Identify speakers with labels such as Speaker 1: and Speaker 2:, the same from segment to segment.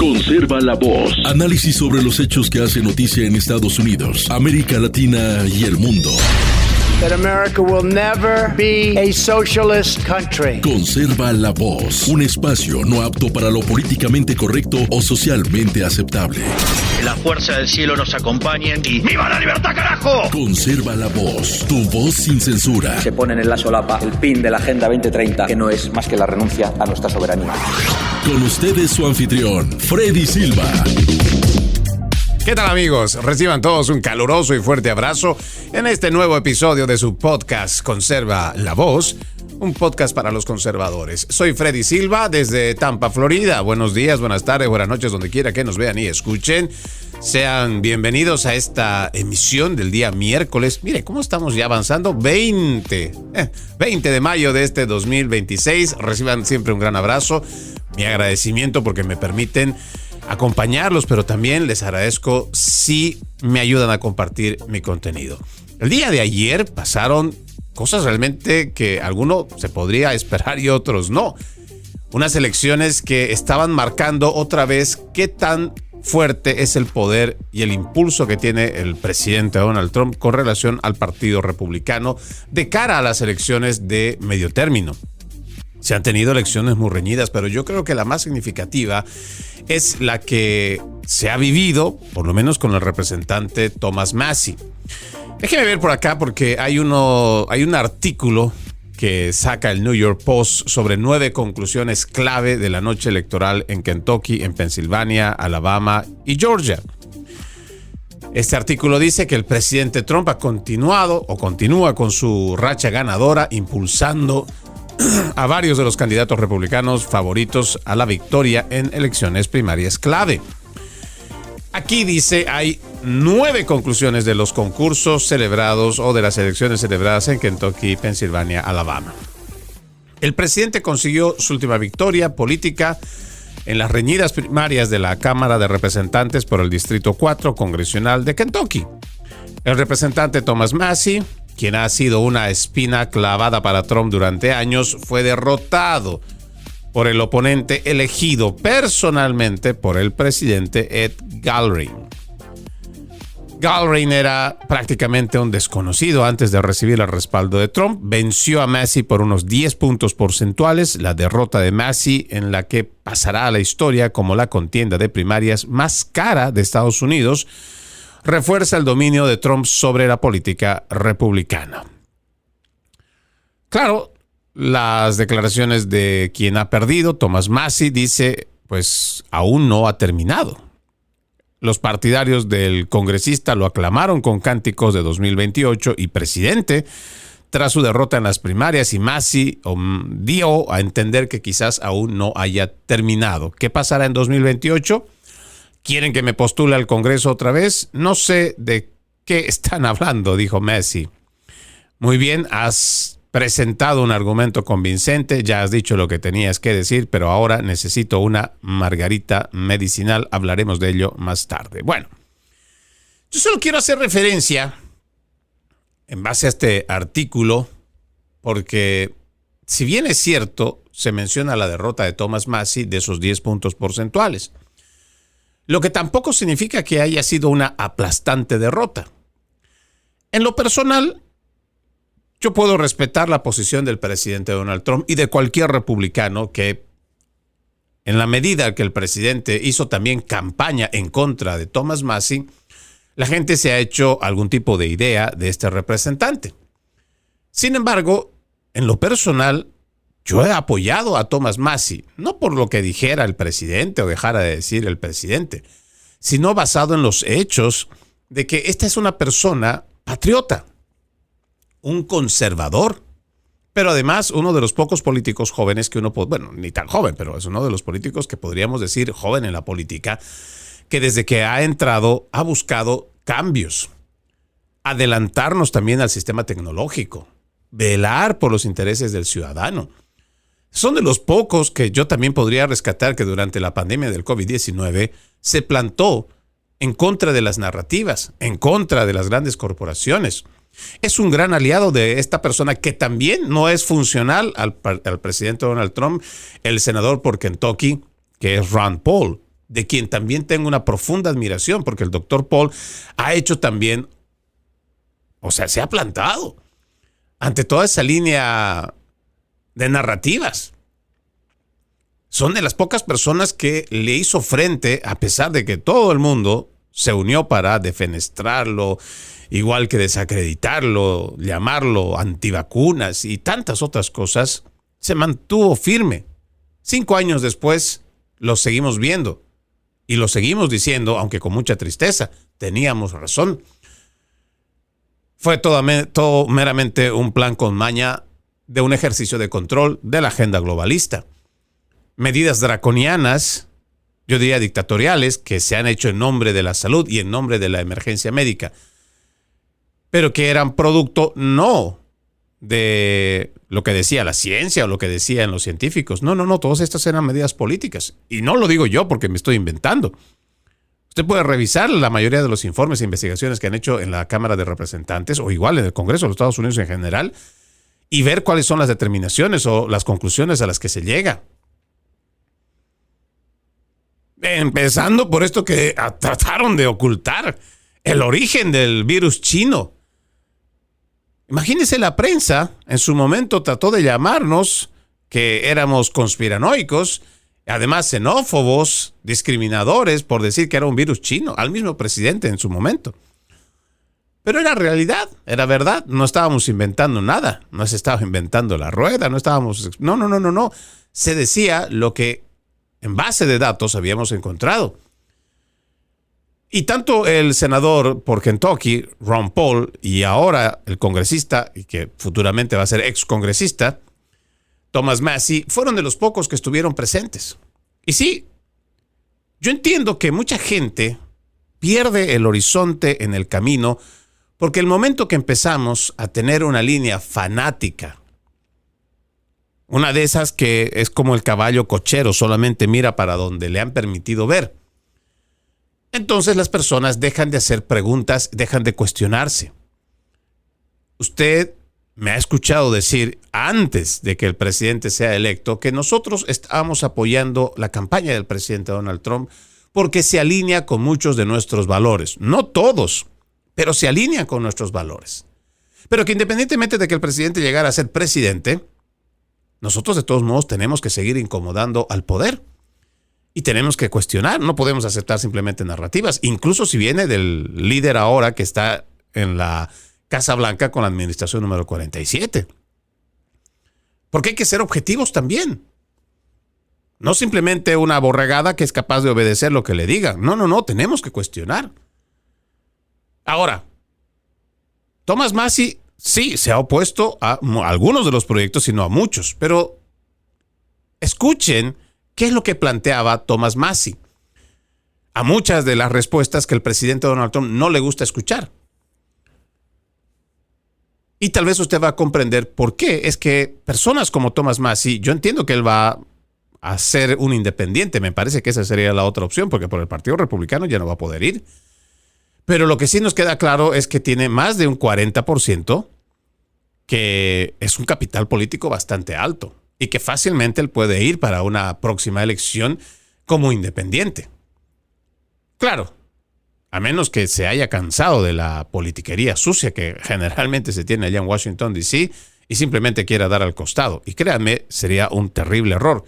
Speaker 1: Conserva la voz. Análisis sobre los hechos que hacen noticia en Estados Unidos, América Latina y el mundo.
Speaker 2: That America will never be a socialist country.
Speaker 1: Conserva la voz. Un espacio no apto para lo políticamente correcto o socialmente aceptable.
Speaker 3: La fuerza del cielo nos acompañe y ¡viva la libertad, carajo!
Speaker 1: Conserva la voz. Tu voz sin censura.
Speaker 4: Se ponen en la solapa el pin de la Agenda 2030, que no es más que la renuncia a nuestra soberanía.
Speaker 1: Con ustedes su anfitrión, Freddy Silva.
Speaker 5: ¿Qué tal, amigos? Reciban todos un caluroso y fuerte abrazo en este nuevo episodio de su podcast Conserva la Voz, un podcast para los conservadores. Soy Freddy Silva desde Tampa, Florida. Buenos días, buenas tardes, buenas noches, donde quiera que nos vean y escuchen. Sean bienvenidos a esta emisión del día miércoles. Mire, ¿cómo estamos ya avanzando? 20 de mayo de este 2026. Reciban siempre un gran abrazo. Mi agradecimiento porque me permiten acompañarlos, pero también les agradezco si me ayudan a compartir mi contenido. El día de ayer pasaron cosas realmente que alguno se podría esperar y otros no. Unas elecciones que estaban marcando otra vez qué tan fuerte es el poder y el impulso que tiene el presidente Donald Trump con relación al Partido Republicano de cara a las elecciones de medio término. Se han tenido elecciones muy reñidas, pero yo creo que la más significativa es la que se ha vivido, por lo menos con el representante Thomas Massie. Déjeme ver por acá porque hay un artículo que saca el New York Post sobre 9 conclusiones clave de la noche electoral en Kentucky, en Pensilvania, Alabama y Georgia. Este artículo dice que el presidente Trump continúa con su racha ganadora, impulsando a varios de los candidatos republicanos favoritos a la victoria en elecciones primarias clave. Aquí dice, hay 9 conclusiones de los concursos celebrados o de las elecciones celebradas en Kentucky, Pensilvania, Alabama. El presidente consiguió su última victoria política en las reñidas primarias de la Cámara de Representantes por el Distrito 4 Congresional de Kentucky. El representante Thomas Massie, quien ha sido una espina clavada para Trump durante años, fue derrotado por el oponente elegido personalmente por el presidente Ed Galbraith. Galbraith era prácticamente un desconocido antes de recibir el respaldo de Trump. Venció a Massie por unos 10 puntos porcentuales, la derrota de Massie en la que pasará a la historia como la contienda de primarias más cara de Estados Unidos, refuerza el dominio de Trump sobre la política republicana. Claro, las declaraciones de quien ha perdido, Thomas Massie, dice, pues aún no ha terminado. Los partidarios del congresista lo aclamaron con cánticos de 2028 y presidente tras su derrota en las primarias, y Massie dio a entender que quizás aún no haya terminado. ¿Qué pasará en 2028? ¿Quieren que me postule al Congreso otra vez? No sé de qué están hablando, dijo Massie. Muy bien, has presentado un argumento convincente, ya has dicho lo que tenías que decir, pero ahora necesito una margarita medicinal. Hablaremos de ello más tarde. Bueno, yo solo quiero hacer referencia en base a este artículo, porque si bien es cierto, se menciona la derrota de Thomas Massie de esos 10 puntos porcentuales. Lo que tampoco significa que haya sido una aplastante derrota. En lo personal, yo puedo respetar la posición del presidente Donald Trump y de cualquier republicano que, en la medida que el presidente hizo también campaña en contra de Thomas Massie, la gente se ha hecho algún tipo de idea de este representante. Sin embargo, en lo personal, yo he apoyado a Thomas Massie, no por lo que dijera el presidente o dejara de decir el presidente, sino basado en los hechos de que esta es una persona patriota, un conservador, pero además uno de los pocos políticos jóvenes que uno, bueno, ni tan joven, pero es uno de los políticos que podríamos decir joven en la política, que desde que ha entrado ha buscado cambios, adelantarnos también al sistema tecnológico, velar por los intereses del ciudadano. Son de los pocos que yo también podría rescatar que durante la pandemia del COVID-19 se plantó en contra de las narrativas, en contra de las grandes corporaciones. Es un gran aliado de esta persona que también no es funcional al presidente Donald Trump, el senador por Kentucky, que es Rand Paul. de quien también tengo una profunda admiración, porque el doctor Paul ha hecho también, o sea, se ha plantado ante toda esa línea de narrativas. Son de las pocas personas que le hizo frente, a pesar de que todo el mundo se unió para defenestrarlo, igual que desacreditarlo, llamarlo antivacunas y tantas otras cosas. Se mantuvo firme. 5 años después lo seguimos viendo y lo seguimos diciendo, aunque con mucha tristeza. Teníamos razón. Fue todo meramente un plan con maña de un ejercicio de control de la agenda globalista. Medidas draconianas, yo diría dictatoriales, que se han hecho en nombre de la salud y en nombre de la emergencia médica, pero que eran producto no de lo que decía la ciencia o lo que decían los científicos. No, todas estas eran medidas políticas. Y no lo digo yo porque me estoy inventando. Usted puede revisar la mayoría de los informes e investigaciones que han hecho en la Cámara de Representantes o igual en el Congreso de los Estados Unidos en general y ver cuáles son las determinaciones o las conclusiones a las que se llega. Empezando por esto que trataron de ocultar, el origen del virus chino. Imagínense, la prensa en su momento trató de llamarnos que éramos conspiranoicos, además xenófobos, discriminadores por decir que era un virus chino, al mismo presidente en su momento. Pero era realidad, era verdad, no estábamos inventando nada, no se estaba inventando la rueda, no. Se decía lo que en base de datos habíamos encontrado. Y tanto el senador por Kentucky, Ron Paul, y ahora el congresista, y que futuramente va a ser excongresista, Thomas Massie, fueron de los pocos que estuvieron presentes. Y sí, yo entiendo que mucha gente pierde el horizonte en el camino porque el momento que empezamos a tener una línea fanática, una de esas que es como el caballo cochero, solamente mira para donde le han permitido ver. Entonces las personas dejan de hacer preguntas, dejan de cuestionarse. Usted me ha escuchado decir antes de que el presidente sea electo que nosotros estábamos apoyando la campaña del presidente Donald Trump porque se alinea con muchos de nuestros valores. No todos, pero se alinea con nuestros valores. Pero que independientemente de que el presidente llegara a ser presidente, nosotros de todos modos tenemos que seguir incomodando al poder y tenemos que cuestionar. No podemos aceptar simplemente narrativas, incluso si viene del líder ahora que está en la Casa Blanca con la administración número 47. Porque hay que ser objetivos también. No simplemente una borregada que es capaz de obedecer lo que le digan. No, tenemos que cuestionar. Ahora, Thomas Massie sí se ha opuesto a algunos de los proyectos, sino a muchos. Pero escuchen qué es lo que planteaba Thomas Massie a muchas de las respuestas que el presidente Donald Trump no le gusta escuchar. Y tal vez usted va a comprender por qué. Es que personas como Thomas Massie, yo entiendo que él va a ser un independiente. Me parece que esa sería la otra opción, porque por el Partido Republicano ya no va a poder ir. Pero lo que sí nos queda claro es que tiene más de un 40%, que es un capital político bastante alto y que fácilmente él puede ir para una próxima elección como independiente. Claro, a menos que se haya cansado de la politiquería sucia que generalmente se tiene allá en Washington, D.C. y simplemente quiera dar al costado. Y créanme, sería un terrible error.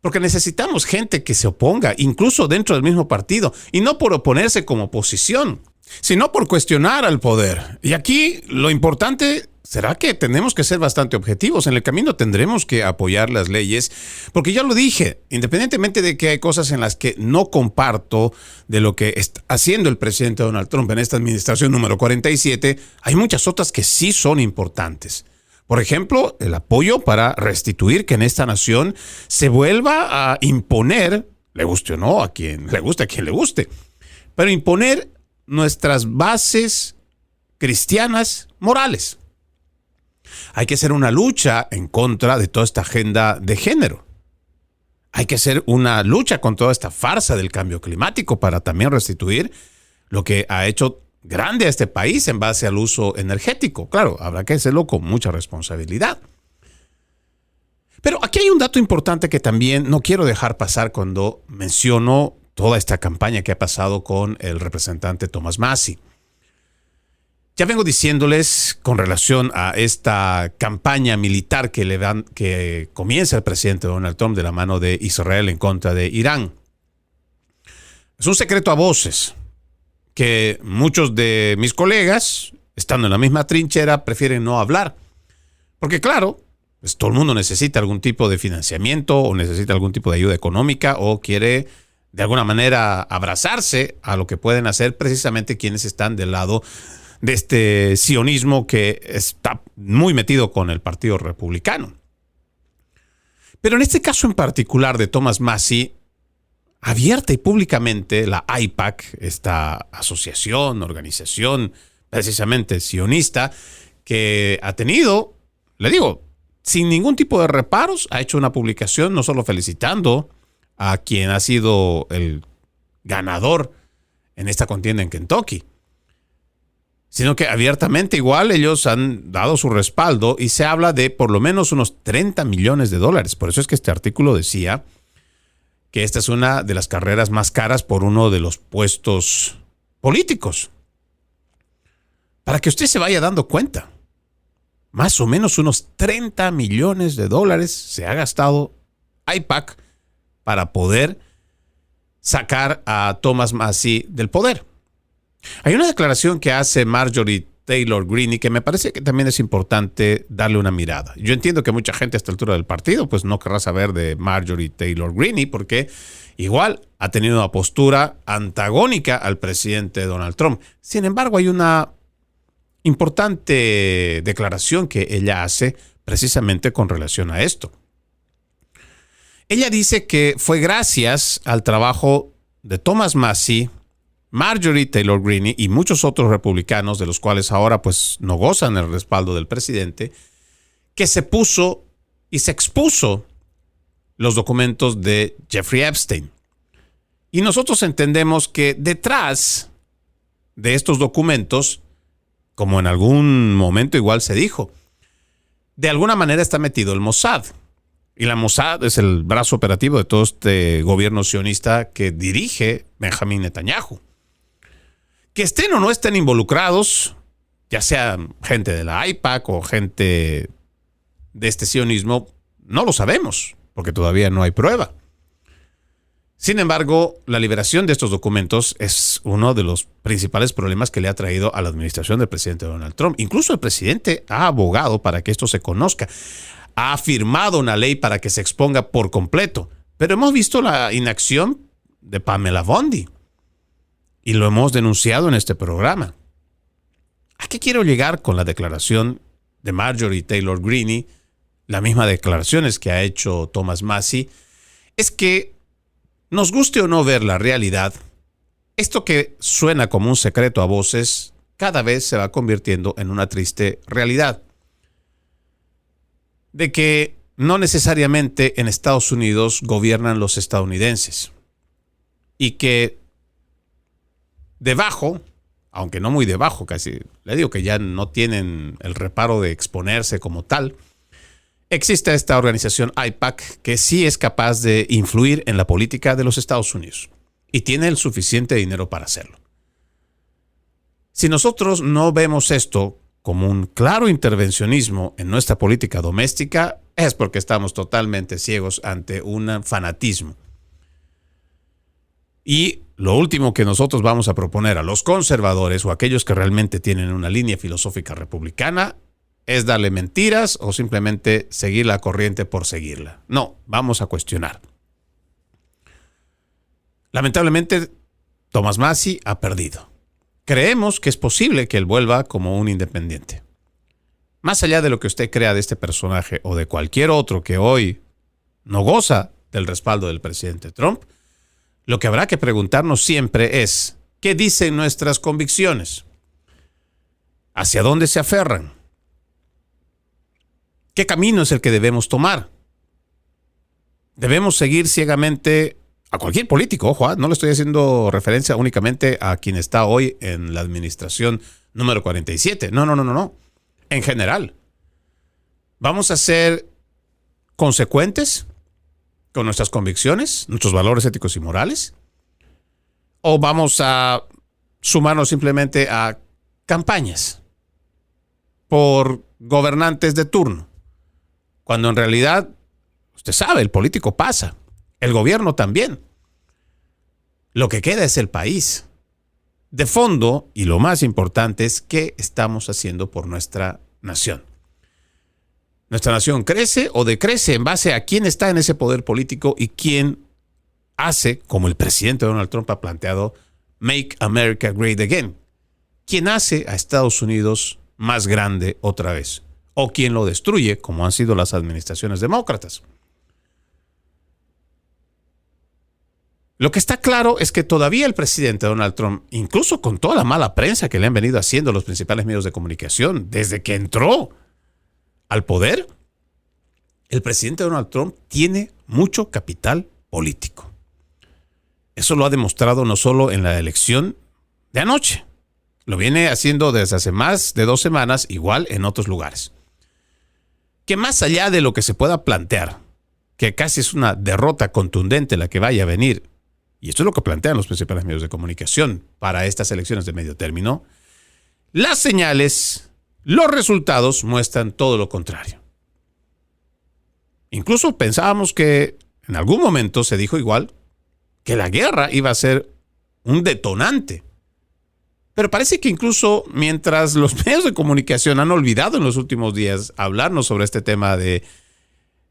Speaker 5: Porque necesitamos gente que se oponga, incluso dentro del mismo partido, y no por oponerse como oposición, sino por cuestionar al poder. Y aquí lo importante será que tenemos que ser bastante objetivos. En el camino tendremos que apoyar las leyes, porque ya lo dije, independientemente de que hay cosas en las que no comparto de lo que está haciendo el presidente Donald Trump en esta administración número 47, hay muchas otras que sí son importantes. Por ejemplo, el apoyo para restituir que en esta nación se vuelva a imponer, le guste o no, a quien le guste, a quien le guste, pero imponer nuestras bases cristianas morales. Hay que hacer una lucha en contra de toda esta agenda de género. Hay que hacer una lucha con toda esta farsa del cambio climático para también restituir lo que ha hecho grande a este país en base al uso energético. Claro, habrá que hacerlo con mucha responsabilidad. Pero aquí hay un dato importante que también no quiero dejar pasar cuando menciono toda esta campaña que ha pasado con el representante Thomas Massie. Ya vengo diciéndoles con relación a esta campaña militar que comienza el presidente Donald Trump de la mano de Israel en contra de Irán. Es un secreto a voces que muchos de mis colegas, estando en la misma trinchera, prefieren no hablar. Porque claro, pues todo el mundo necesita algún tipo de financiamiento o necesita algún tipo de ayuda económica o quiere de alguna manera abrazarse a lo que pueden hacer precisamente quienes están del lado de este sionismo que está muy metido con el Partido Republicano. Pero en este caso en particular de Thomas Massie, abierta y públicamente la AIPAC, esta asociación, organización precisamente sionista, que ha tenido, le digo, sin ningún tipo de reparos, ha hecho una publicación no solo felicitando a quien ha sido el ganador en esta contienda en Kentucky, sino que abiertamente igual ellos han dado su respaldo y se habla de por lo menos unos $30 millones. Por eso es que este artículo decía que esta es una de las carreras más caras por uno de los puestos políticos. Para que usted se vaya dando cuenta, más o menos unos $30 millones se ha gastado AIPAC para poder sacar a Thomas Massie del poder. Hay una declaración que hace Marjorie Taylor Greene que me parece que también es importante darle una mirada. Yo entiendo que mucha gente a esta altura del partido pues no querrá saber de Marjorie Taylor Greene porque igual ha tenido una postura antagónica al presidente Donald Trump. Sin embargo, hay una importante declaración que ella hace precisamente con relación a esto. Ella dice que fue gracias al trabajo de Thomas Massie, Marjorie Taylor Greene y muchos otros republicanos, de los cuales ahora pues no gozan el respaldo del presidente, que se puso y se expuso los documentos de Jeffrey Epstein. Y nosotros entendemos que detrás de estos documentos, como en algún momento igual se dijo, de alguna manera está metido el Mossad. Y la Mossad es el brazo operativo de todo este gobierno sionista que dirige Benjamín Netanyahu. Que estén o no estén involucrados, ya sea gente de la AIPAC o gente de este sionismo, no lo sabemos, porque todavía no hay prueba. Sin embargo, la liberación de estos documentos es uno de los principales problemas que le ha traído a la administración del presidente Donald Trump. Incluso el presidente ha abogado para que esto se conozca. Ha firmado una ley para que se exponga por completo. Pero hemos visto la inacción de Pamela Bondi. Y lo hemos denunciado en este programa. ¿A qué quiero llegar con la declaración de Marjorie Taylor Greene? Las mismas declaraciones que ha hecho Thomas Massie. Es que, nos guste o no ver la realidad, esto que suena como un secreto a voces, cada vez se va convirtiendo en una triste realidad. De que no necesariamente en Estados Unidos gobiernan los estadounidenses. Y que debajo, aunque no muy debajo, casi le digo que ya no tienen el reparo de exponerse como tal, existe esta organización AIPAC que sí es capaz de influir en la política de los Estados Unidos y tiene el suficiente dinero para hacerlo. Si nosotros no vemos esto como un claro intervencionismo en nuestra política doméstica, es porque estamos totalmente ciegos ante un fanatismo. Y lo último que nosotros vamos a proponer a los conservadores o aquellos que realmente tienen una línea filosófica republicana es darle mentiras o simplemente seguir la corriente por seguirla. No, vamos a cuestionar. Lamentablemente, Thomas Massie ha perdido. Creemos que es posible que él vuelva como un independiente. Más allá de lo que usted crea de este personaje o de cualquier otro que hoy no goza del respaldo del presidente Trump, lo que habrá que preguntarnos siempre es, ¿qué dicen nuestras convicciones? ¿Hacia dónde se aferran? ¿Qué camino es el que debemos tomar? ¿Debemos seguir ciegamente a cualquier político? Ojo, no le estoy haciendo referencia únicamente a quien está hoy en la administración número 47. No. En general. ¿Vamos a ser consecuentes con nuestras convicciones, nuestros valores éticos y morales? ¿O vamos a sumarnos simplemente a campañas por gobernantes de turno? Cuando en realidad, usted sabe, el político pasa, el gobierno también. Lo que queda es el país. De fondo, y lo más importante es qué estamos haciendo por nuestra nación. ¿Nuestra nación crece o decrece en base a quién está en ese poder político y quién hace, como el presidente Donald Trump ha planteado, Make America Great Again? ¿Quién hace a Estados Unidos más grande otra vez? ¿O quién lo destruye, como han sido las administraciones demócratas? Lo que está claro es que todavía el presidente Donald Trump, incluso con toda la mala prensa que le han venido haciendo los principales medios de comunicación desde que entró al poder, el presidente Donald Trump tiene mucho capital político. Eso lo ha demostrado no solo en la elección de anoche, lo viene haciendo desde hace más de 2 semanas, igual en otros lugares. Que más allá de lo que se pueda plantear, que casi es una derrota contundente la que vaya a venir, y esto es lo que plantean los principales medios de comunicación para estas elecciones de medio término, las señales, los resultados muestran todo lo contrario. Incluso pensábamos que en algún momento se dijo igual que la guerra iba a ser un detonante. Pero parece que incluso mientras los medios de comunicación han olvidado en los últimos días hablarnos sobre este tema de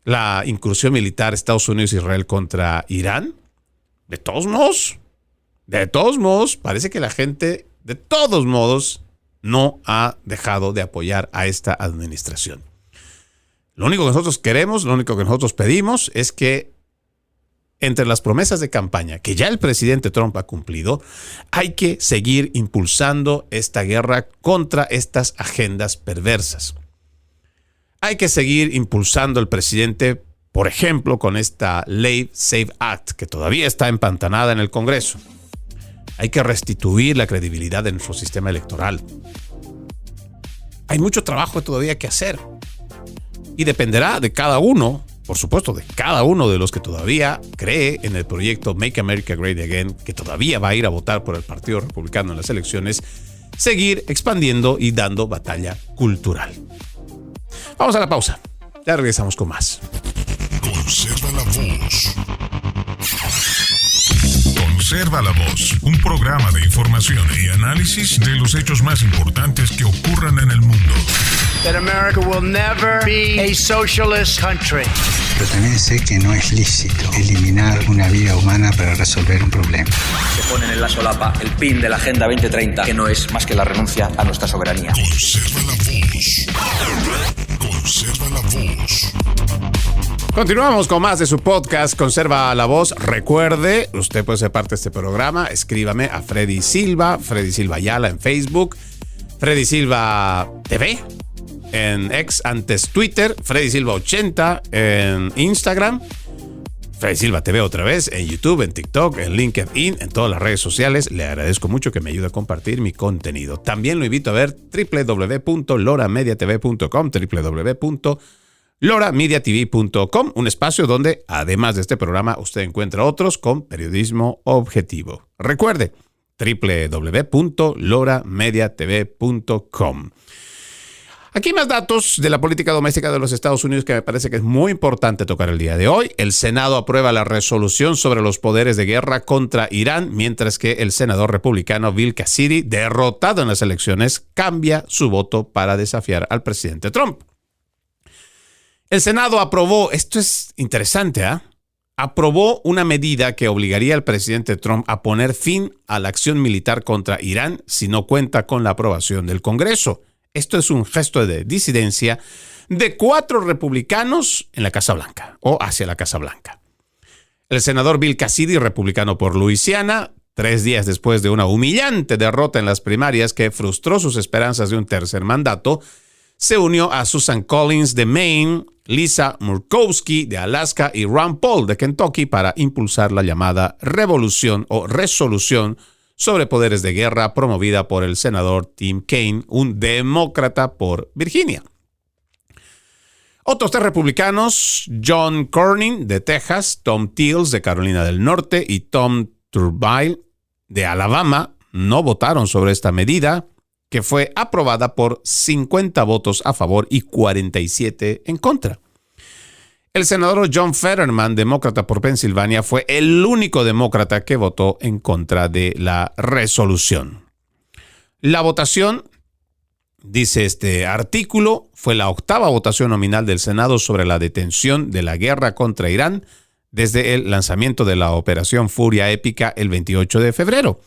Speaker 5: la incursión militar de Estados Unidos e Israel contra Irán, de todos modos, parece que la gente, de todos modos, no ha dejado de apoyar a esta administración. Lo único que nosotros queremos, lo único que nosotros pedimos es que entre las promesas de campaña que ya el presidente Trump ha cumplido, hay que seguir impulsando esta guerra contra estas agendas perversas. Hay que seguir impulsando al presidente, por ejemplo, con esta ley SAFE Act, que todavía está empantanada en el Congreso. Hay que restituir la credibilidad de nuestro sistema electoral. Hay mucho trabajo todavía que hacer. Y dependerá de cada uno, por supuesto, de cada uno de los que todavía cree en el proyecto Make America Great Again, que todavía va a ir a votar por el Partido Republicano en las elecciones, seguir expandiendo y dando batalla cultural. Vamos a la pausa. Ya regresamos con más.
Speaker 6: Conserva la voz. Conserva la voz, un programa de información y análisis de los hechos más importantes que ocurran en el mundo.
Speaker 2: That America will never be a socialist country.
Speaker 7: Pero también sé que no es lícito eliminar una vida humana para resolver un problema.
Speaker 4: Se ponen en la solapa el pin de la Agenda 2030, que no es más que la renuncia a nuestra soberanía.
Speaker 6: Conserva la voz. Conserva la voz.
Speaker 5: Continuamos con más de su podcast Conserva la Voz. Recuerde, usted puede ser parte de este programa. Escríbame a Freddy Silva Ayala en Facebook, Freddy Silva TV en ex, antes Twitter, Freddy Silva 80 en Instagram, Freddy Silva TV otra vez en YouTube, en TikTok, en LinkedIn, en todas las redes sociales. Le agradezco mucho que me ayude a compartir mi contenido. También lo invito a ver www.loramediatv.com, www.loramediatv.com, un espacio donde, además de este programa, usted encuentra otros con periodismo objetivo. Recuerde, www.loramediatv.com. Aquí más datos de la política doméstica de los Estados Unidos que me parece que es muy importante tocar el día de hoy. El Senado aprueba la resolución sobre los poderes de guerra contra Irán, mientras que el senador republicano Bill Cassidy, derrotado en las elecciones, cambia su voto para desafiar al presidente Trump. El Senado aprobó, esto es interesante, aprobó una medida que obligaría al presidente Trump a poner fin a la acción militar contra Irán si no cuenta con la aprobación del Congreso. Esto es un gesto de disidencia de 4 republicanos en la Casa Blanca o hacia la Casa Blanca. El senador Bill Cassidy, republicano por Luisiana, 3 días después de una humillante derrota en las primarias que frustró sus esperanzas de un tercer mandato, se unió a Susan Collins de Maine, Lisa Murkowski de Alaska y Ron Paul de Kentucky para impulsar la llamada revolución o resolución sobre poderes de guerra promovida por el senador Tim Kaine, un demócrata por Virginia. Otros 3 republicanos, John Cornyn de Texas, Tom Tillis de Carolina del Norte y Tom Turbine de Alabama no votaron sobre esta medida, que fue aprobada por 50 votos a favor y 47 en contra. El senador John Fetterman, demócrata por Pensilvania, fue el único demócrata que votó en contra de la resolución. La votación, dice este artículo, fue la 8ª votación nominal del Senado sobre la detención de la guerra contra Irán desde el lanzamiento de la Operación Furia Épica el 28 de febrero.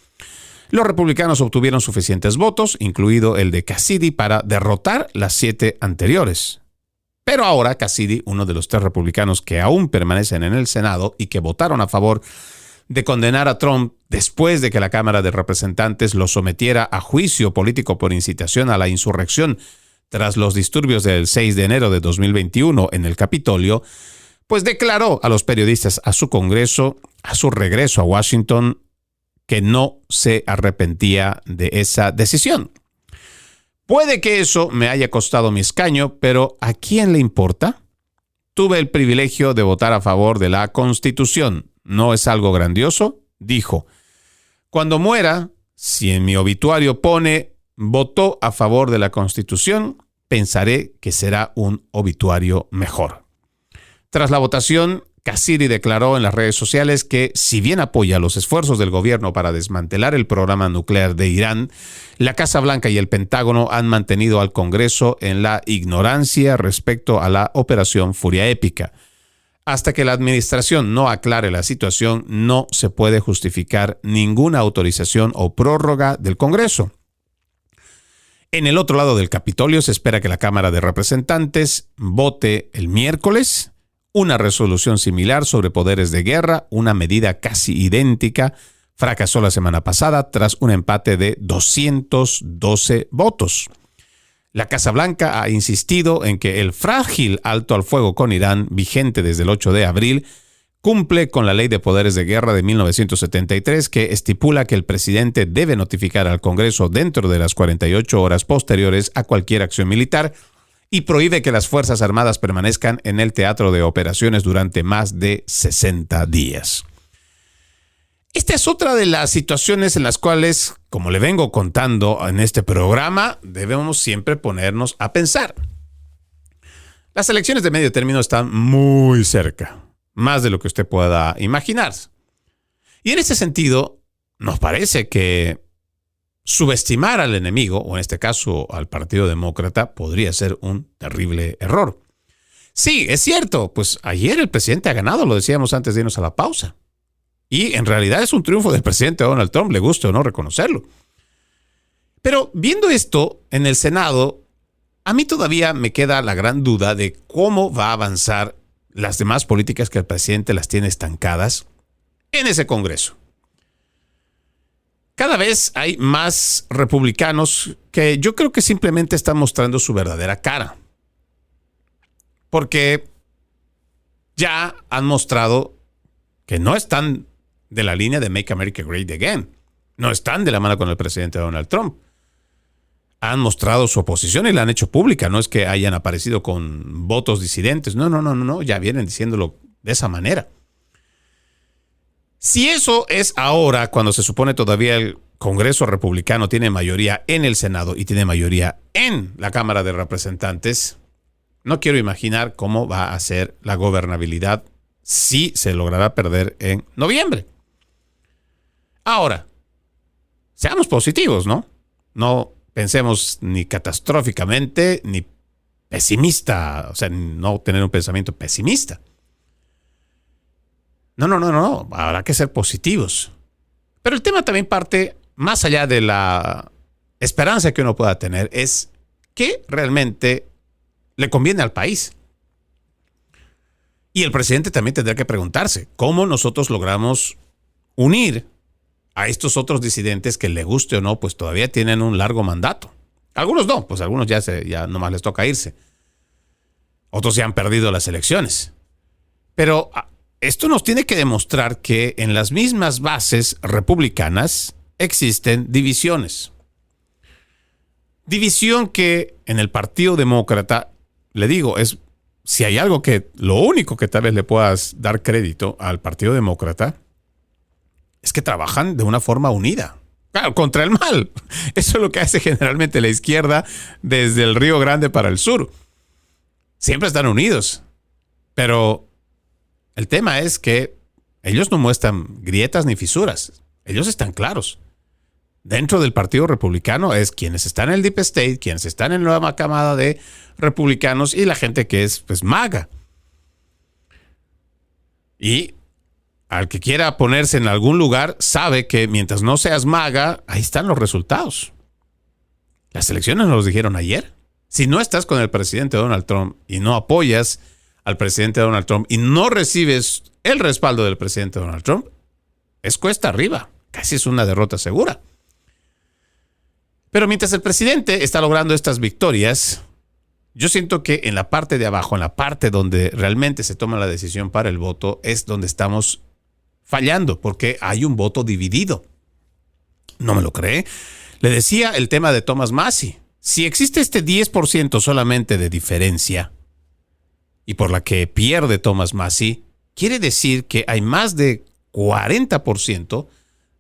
Speaker 5: Los republicanos obtuvieron suficientes votos, incluido el de Cassidy, para derrotar las 7 anteriores. Pero ahora Cassidy, uno de los 3 republicanos que aún permanecen en el Senado y que votaron a favor de condenar a Trump después de que la Cámara de Representantes lo sometiera a juicio político por incitación a la insurrección tras los disturbios del 6 de enero de 2021 en el Capitolio, pues declaró a los periodistas a su Congreso, a su regreso a Washington, que no se arrepentía de esa decisión. Puede que eso me haya costado mi escaño, pero ¿a quién le importa? Tuve el privilegio de votar a favor de la Constitución. ¿No es algo grandioso? Dijo. Cuando muera, si en mi obituario pone votó a favor de la Constitución, pensaré que será un obituario mejor. Tras la votación, Cassidy declaró en las redes sociales que, si bien apoya los esfuerzos del gobierno para desmantelar el programa nuclear de Irán, la Casa Blanca y el Pentágono han mantenido al Congreso en la ignorancia respecto a la Operación Furia Épica. Hasta que la administración no aclare la situación, no se puede justificar ninguna autorización o prórroga del Congreso. En el otro lado del Capitolio se espera que la Cámara de Representantes vote el miércoles una resolución similar sobre poderes de guerra, una medida casi idéntica, fracasó la semana pasada tras un empate de 212 votos. La Casa Blanca ha insistido en que el frágil alto al fuego con Irán, vigente desde el 8 de abril, cumple con la Ley de Poderes de Guerra de 1973, que estipula que el presidente debe notificar al Congreso dentro de las 48 horas posteriores a cualquier acción militar, y prohíbe que las Fuerzas Armadas permanezcan en el teatro de operaciones durante más de 60 días. Esta es otra de las situaciones en las cuales, como le vengo contando en este programa, debemos siempre ponernos a pensar. Las elecciones de medio término están muy cerca, más de lo que usted pueda imaginar. Y en ese sentido, nos parece que subestimar al enemigo, o en este caso al Partido Demócrata, podría ser un terrible error. Sí, es cierto, pues ayer el presidente ha ganado, lo decíamos antes de irnos a la pausa. Y en realidad es un triunfo del presidente Donald Trump, le guste o no reconocerlo. Pero viendo esto en el Senado, a mí todavía me queda la gran duda de cómo va a avanzar las demás políticas que el presidente las tiene estancadas en ese Congreso. Cada vez hay más republicanos que yo creo que simplemente están mostrando su verdadera cara. Porque ya han mostrado que no están de la línea de Make America Great Again. No están de la mano con el presidente Donald Trump. Han mostrado su oposición y la han hecho pública. No es que hayan aparecido con votos disidentes. No. Ya vienen diciéndolo de esa manera. Si eso es ahora, cuando se supone todavía el Congreso republicano tiene mayoría en el Senado y tiene mayoría en la Cámara de Representantes, no quiero imaginar cómo va a ser la gobernabilidad si se logrará perder en noviembre. Ahora, seamos positivos, ¿no? No pensemos ni catastróficamente ni pesimista, o sea, no tener un pensamiento pesimista. No. Habrá que ser positivos. Pero el tema también parte, más allá de la esperanza que uno pueda tener, es qué realmente le conviene al país. Y el presidente también tendrá que preguntarse cómo nosotros logramos unir a estos otros disidentes que, le guste o no, pues todavía tienen un largo mandato. Algunos no, pues algunos ya nomás les toca irse. Otros ya han perdido las elecciones. Pero esto nos tiene que demostrar que en las mismas bases republicanas existen divisiones. División que en el Partido Demócrata, le digo, es si hay algo que, lo único que tal vez le puedas dar crédito al Partido Demócrata, es que trabajan de una forma unida. Claro, contra el mal. Eso es lo que hace generalmente la izquierda desde el Río Grande para el sur. Siempre están unidos. Pero el tema es que ellos no muestran grietas ni fisuras. Ellos están claros. Dentro del Partido Republicano es quienes están en el Deep State, quienes están en la nueva camada de republicanos y la gente que es pues MAGA. Y al que quiera ponerse en algún lugar sabe que mientras no seas MAGA, ahí están los resultados. Las elecciones nos lo dijeron ayer. Si no estás con el presidente Donald Trump y no apoyas al presidente Donald Trump y no recibes el respaldo del presidente Donald Trump, es cuesta arriba. Casi es una derrota segura. Pero mientras el presidente está logrando estas victorias, yo siento que en la parte de abajo, en la parte donde realmente se toma la decisión para el voto, es donde estamos fallando, porque hay un voto dividido. ¿No me lo cree? Le decía el tema de Thomas Massie. Si existe este 10% solamente de diferencia y por la que pierde Thomas Massie, quiere decir que hay más de 40%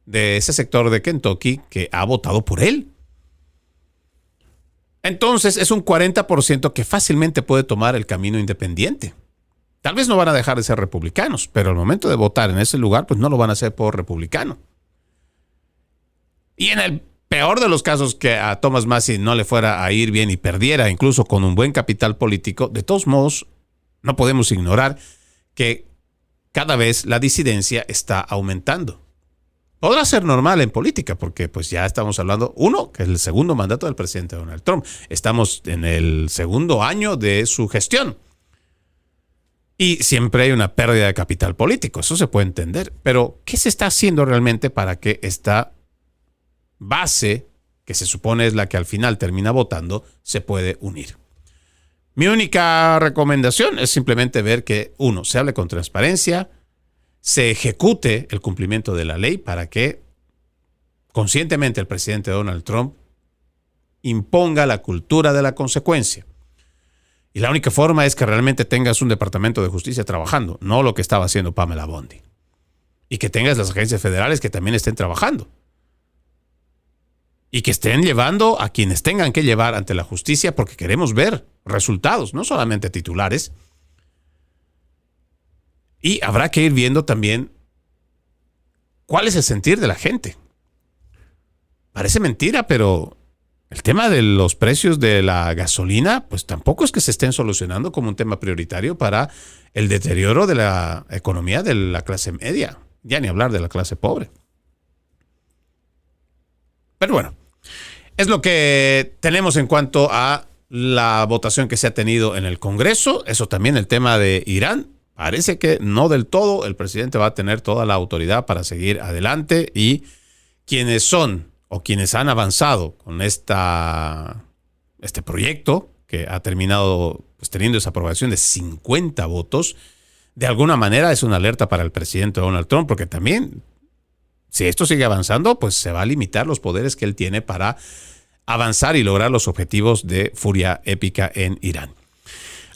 Speaker 5: de ese sector de Kentucky que ha votado por él. Entonces es un 40% que fácilmente puede tomar el camino independiente. Tal vez no van a dejar de ser republicanos, pero al momento de votar en ese lugar, pues no lo van a hacer por republicano. Y en el peor de los casos que a Thomas Massie no le fuera a ir bien y perdiera, incluso con un buen capital político, de todos modos, no podemos ignorar que cada vez la disidencia está aumentando. Podrá ser normal en política, porque pues ya estamos hablando, uno, que es el segundo mandato del presidente Donald Trump. Estamos en el segundo año de su gestión. Y siempre hay una pérdida de capital político, eso se puede entender. Pero, ¿qué se está haciendo realmente para que esta base, que se supone es la que al final termina votando, se puede unir? Mi única recomendación es simplemente ver que, uno, se hable con transparencia, se ejecute el cumplimiento de la ley para que conscientemente el presidente Donald Trump imponga la cultura de la consecuencia. Y la única forma es que realmente tengas un departamento de justicia trabajando, no lo que estaba haciendo Pamela Bondi. Y que tengas las agencias federales que también estén trabajando. Y que estén llevando a quienes tengan que llevar ante la justicia, porque queremos ver resultados, no solamente titulares. Y habrá que ir viendo también cuál es el sentir de la gente. Parece mentira, pero el tema de los precios de la gasolina, pues tampoco es que se estén solucionando como un tema prioritario para el deterioro de la economía de la clase media. Ya ni hablar de la clase pobre. Pero bueno, es lo que tenemos en cuanto a la votación que se ha tenido en el Congreso. Eso también, el tema de Irán. Parece que no del todo. El presidente va a tener toda la autoridad para seguir adelante y quienes son o quienes han avanzado con este proyecto que ha terminado pues, teniendo esa aprobación de 50 votos, de alguna manera es una alerta para el presidente Donald Trump, porque también, si esto sigue avanzando, pues se va a limitar los poderes que él tiene para avanzar y lograr los objetivos de furia épica en Irán.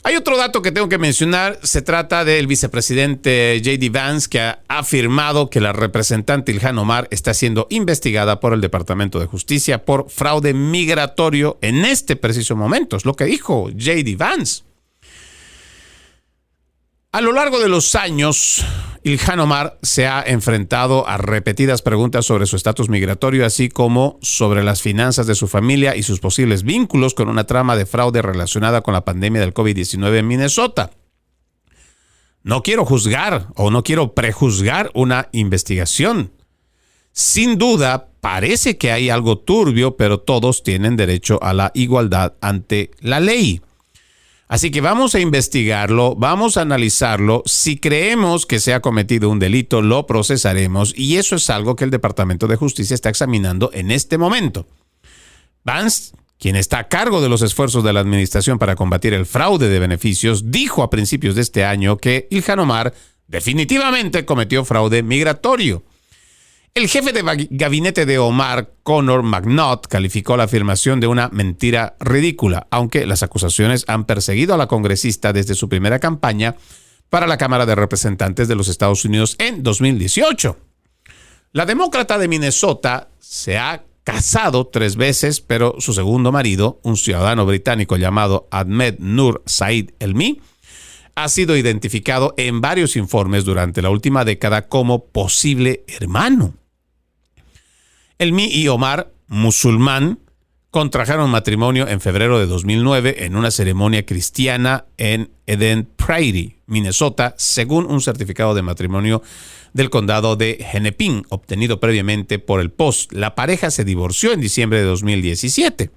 Speaker 5: Hay otro dato que tengo que mencionar, se trata del vicepresidente J.D. Vance, que ha afirmado que la representante Ilhan Omar está siendo investigada por el Departamento de Justicia por fraude migratorio en este preciso momento. Es lo que dijo J.D. Vance. A lo largo de los años, Ilhan Omar se ha enfrentado a repetidas preguntas sobre su estatus migratorio, así como sobre las finanzas de su familia y sus posibles vínculos con una trama de fraude relacionada con la pandemia del COVID-19 en Minnesota. No quiero juzgar o no quiero prejuzgar una investigación. Sin duda, parece que hay algo turbio, pero todos tienen derecho a la igualdad ante la ley. Así que vamos a investigarlo, vamos a analizarlo. Si creemos que se ha cometido un delito, lo procesaremos y eso es algo que el Departamento de Justicia está examinando en este momento. Vance, quien está a cargo de los esfuerzos de la administración para combatir el fraude de beneficios, dijo a principios de este año que Ilhan Omar definitivamente cometió fraude migratorio. El jefe de gabinete de Omar, Conor McNaught, calificó la afirmación de una mentira ridícula, aunque las acusaciones han perseguido a la congresista desde su primera campaña para la Cámara de Representantes de los Estados Unidos en 2018. La demócrata de Minnesota se ha casado 3 veces, pero su segundo marido, un ciudadano británico llamado Ahmed Nur Said Elmi, ha sido identificado en varios informes durante la última década como posible hermano. Elmi y Omar, musulmán, contrajeron matrimonio en febrero de 2009 en una ceremonia cristiana en Eden Prairie, Minnesota, según un certificado de matrimonio del condado de Hennepin, obtenido previamente por el Post. La pareja se divorció en diciembre de 2017.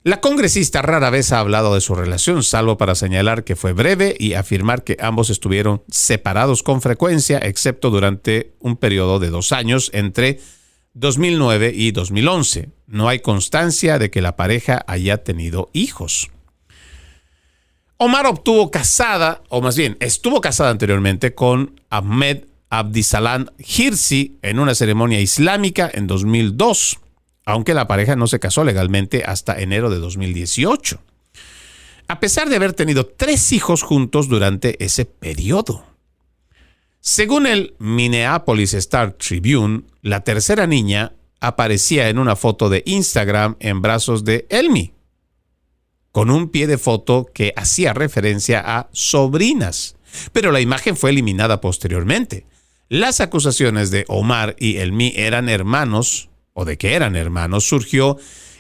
Speaker 5: La congresista rara vez ha hablado de su relación, salvo para señalar que fue breve y afirmar que ambos estuvieron separados con frecuencia, excepto durante un periodo de 2 años entre 2009 y 2011. No hay constancia de que la pareja haya tenido hijos. Omar estuvo casada anteriormente con Ahmed Abdisalan Hirsi en una ceremonia islámica en 2002, aunque la pareja no se casó legalmente hasta enero de 2018, a pesar de haber tenido 3 hijos juntos durante ese periodo. Según el Minneapolis Star-Tribune, la tercera niña aparecía en una foto de Instagram en brazos de Elmi, con un pie de foto que hacía referencia a sobrinas, pero la imagen fue eliminada posteriormente. Las acusaciones de Omar y Elmi eran hermanos, surgió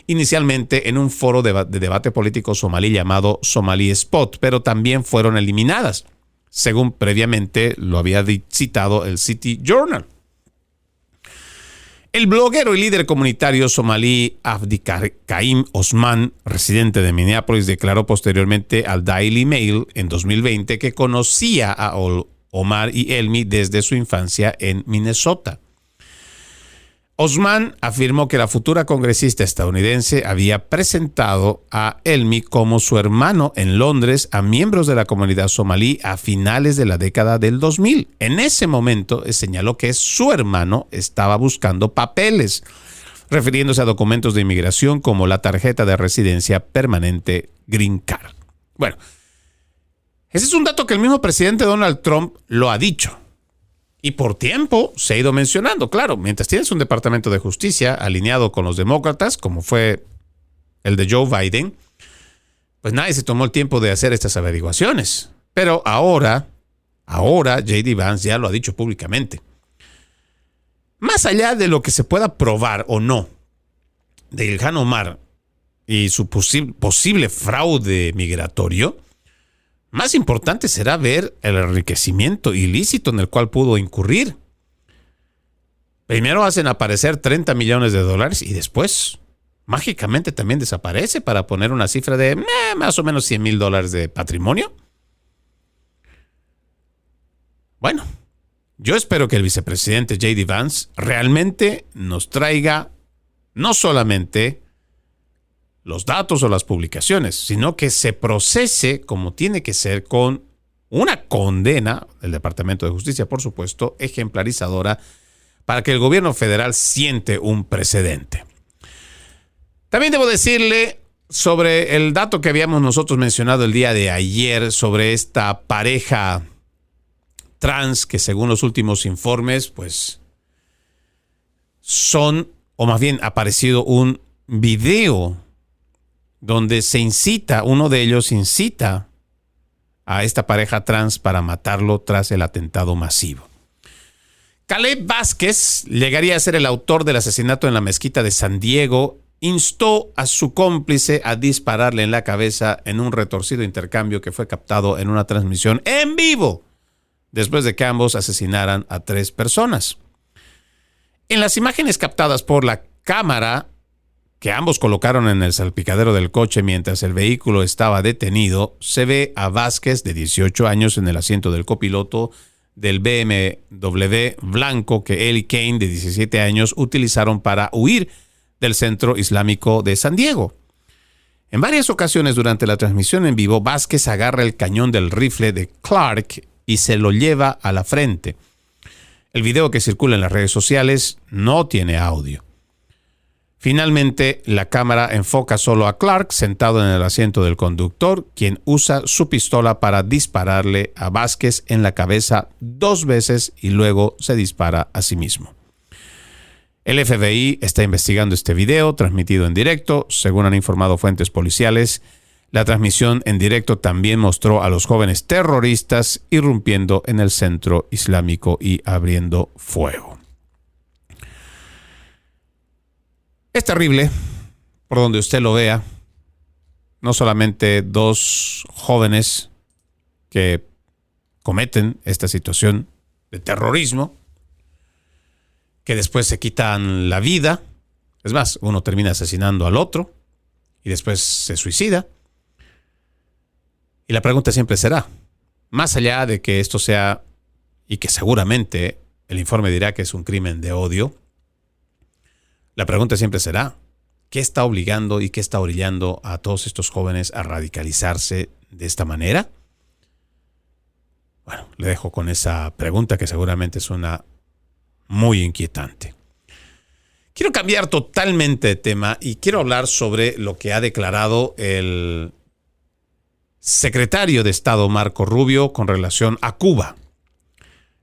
Speaker 5: inicialmente en un foro de debate político somalí llamado Somali Spot, pero también fueron eliminadas, según previamente lo había citado el City Journal. El bloguero y líder comunitario somalí Abdikarim Osman, residente de Minneapolis, declaró posteriormente al Daily Mail en 2020 que conocía a Omar y Elmi desde su infancia en Minnesota. Osman afirmó que la futura congresista estadounidense había presentado a Elmi como su hermano en Londres a miembros de la comunidad somalí a finales de la década del 2000. En ese momento señaló que su hermano estaba buscando papeles, refiriéndose a documentos de inmigración como la tarjeta de residencia permanente Green Card. Bueno, ese es un dato que el mismo presidente Donald Trump lo ha dicho. Y por tiempo se ha ido mencionando. Claro, mientras tienes un departamento de justicia alineado con los demócratas, como fue el de Joe Biden, pues nadie se tomó el tiempo de hacer estas averiguaciones. Pero ahora J.D. Vance ya lo ha dicho públicamente. Más allá de lo que se pueda probar o no de Ilhan Omar y su posible fraude migratorio, más importante será ver el enriquecimiento ilícito en el cual pudo incurrir. Primero hacen aparecer $30 millones y después mágicamente también desaparece para poner una cifra de más o menos $100,000 de patrimonio. Bueno, yo espero que el vicepresidente J.D. Vance realmente nos traiga no solamente los datos o las publicaciones, sino que se procese como tiene que ser, con una condena del Departamento de Justicia, por supuesto, ejemplarizadora, para que el gobierno federal siente un precedente. También debo decirle sobre el dato que habíamos nosotros mencionado el día de ayer sobre esta pareja trans que, según los últimos informes, pues son, o más bien ha aparecido un video donde uno de ellos incita a esta pareja trans para matarlo tras el atentado masivo. Caleb Vázquez llegaría a ser el autor del asesinato en la mezquita de San Diego. Instó a su cómplice a dispararle en la cabeza en un retorcido intercambio que fue captado en una transmisión en vivo después de que ambos asesinaran a 3 personas. En las imágenes captadas por la cámara que ambos colocaron en el salpicadero del coche mientras el vehículo estaba detenido, se ve a Vázquez, de 18 años, en el asiento del copiloto del BMW blanco que él y Kane, de 17 años, utilizaron para huir del Centro Islámico de San Diego. En varias ocasiones durante la transmisión en vivo, Vázquez agarra el cañón del rifle de Clark y se lo lleva a la frente. El video que circula en las redes sociales no tiene audio. Finalmente, la cámara enfoca solo a Clark sentado en el asiento del conductor, quien usa su pistola para dispararle a Vázquez en la cabeza 2 veces y luego se dispara a sí mismo. El FBI está investigando este video transmitido en directo. Según han informado fuentes policiales, la transmisión en directo también mostró a los jóvenes terroristas irrumpiendo en el centro islámico y abriendo fuego. Es terrible, por donde usted lo vea, no solamente 2 jóvenes que cometen esta situación de terrorismo, que después se quitan la vida. Es más, uno termina asesinando al otro y después se suicida. Y la pregunta siempre será, más allá de que esto sea, y que seguramente el informe dirá que es un crimen de odio, la pregunta siempre será, ¿qué está obligando y qué está orillando a todos estos jóvenes a radicalizarse de esta manera? Bueno, le dejo con esa pregunta que seguramente es una muy inquietante. Quiero cambiar totalmente de tema y quiero hablar sobre lo que ha declarado el secretario de Estado Marco Rubio con relación a Cuba.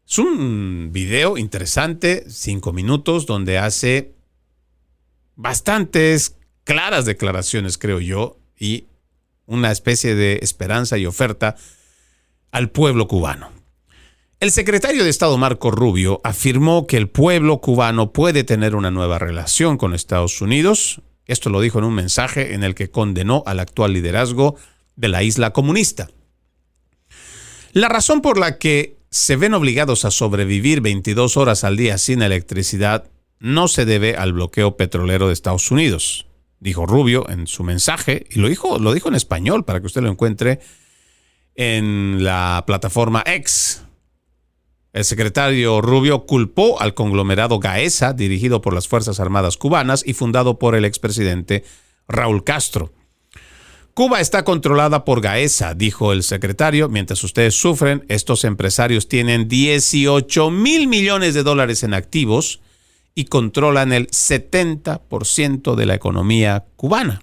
Speaker 5: Es un video interesante, 5 minutos, donde hace bastantes claras declaraciones, creo yo, y una especie de esperanza y oferta al pueblo cubano. El secretario de Estado Marco Rubio afirmó que el pueblo cubano puede tener una nueva relación con Estados Unidos. Esto lo dijo en un mensaje en el que condenó al actual liderazgo de la isla comunista. La razón por la que se ven obligados a sobrevivir 22 horas al día sin electricidad no se debe al bloqueo petrolero de Estados Unidos, dijo Rubio en su mensaje, y lo dijo en español para que usted lo encuentre en la plataforma X. El secretario Rubio culpó al conglomerado Gaesa, dirigido por las Fuerzas Armadas cubanas y fundado por el expresidente Raúl Castro. Cuba está controlada por Gaesa, dijo el secretario. Mientras ustedes sufren, estos empresarios tienen $18 mil millones en activos y controlan el 70% de la economía cubana.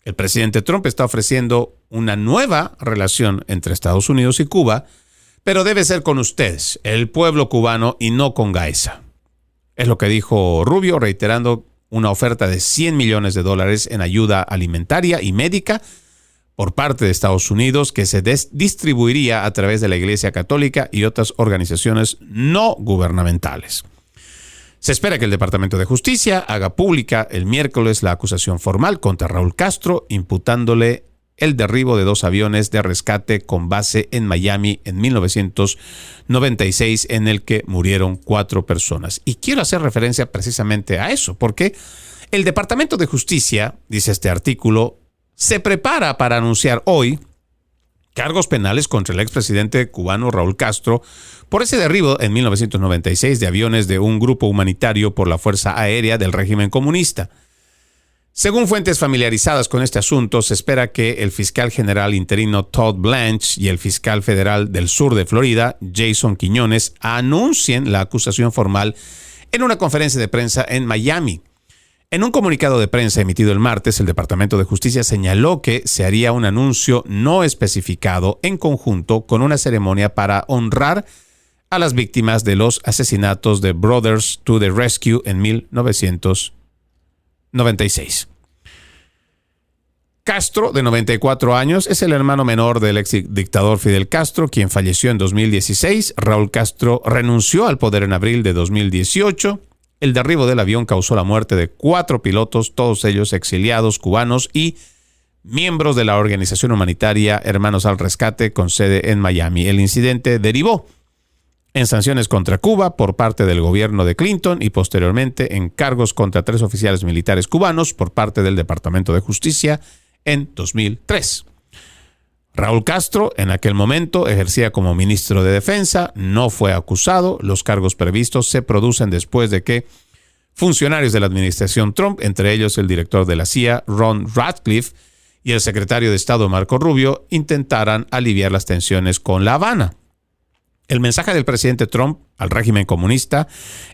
Speaker 5: El presidente Trump está ofreciendo una nueva relación entre Estados Unidos y Cuba, pero debe ser con ustedes, el pueblo cubano, y no con Gaesa. Es lo que dijo Rubio, reiterando una oferta de $100 millones en ayuda alimentaria y médica por parte de Estados Unidos, que se distribuiría a través de la Iglesia Católica y otras organizaciones no gubernamentales. Se espera que el Departamento de Justicia haga pública el miércoles la acusación formal contra Raúl Castro, imputándole el derribo de 2 aviones de rescate con base en Miami en 1996, en el que murieron 4 personas. Y quiero hacer referencia precisamente a eso, porque el Departamento de Justicia, dice este artículo, se prepara para anunciar hoy cargos penales contra el expresidente cubano Raúl Castro por ese derribo en 1996 de aviones de un grupo humanitario por la Fuerza Aérea del régimen comunista. Según fuentes familiarizadas con este asunto, se espera que el fiscal general interino Todd Blanche y el fiscal federal del sur de Florida, Jason Quiñones, anuncien la acusación formal en una conferencia de prensa en Miami. En un comunicado de prensa emitido el martes, el Departamento de Justicia señaló que se haría un anuncio no especificado en conjunto con una ceremonia para honrar a las víctimas de los asesinatos de Brothers to the Rescue en 1996. Castro, de 94 años, es el hermano menor del ex dictador Fidel Castro, quien falleció en 2016. Raúl Castro renunció al poder en abril de 2018. El derribo del avión causó la muerte de 4 pilotos, todos ellos exiliados cubanos y miembros de la organización humanitaria Hermanos al Rescate con sede en Miami. El incidente derivó en sanciones contra Cuba por parte del gobierno de Clinton y posteriormente en cargos contra 3 oficiales militares cubanos por parte del Departamento de Justicia en 2003. Raúl Castro, en aquel momento, ejercía como ministro de Defensa, no fue acusado. Los cargos previstos se producen después de que funcionarios de la administración Trump, entre ellos el director de la CIA, Ron Ratcliffe, y el secretario de Estado, Marco Rubio, intentaran aliviar las tensiones con La Habana. El mensaje del presidente Trump al régimen comunista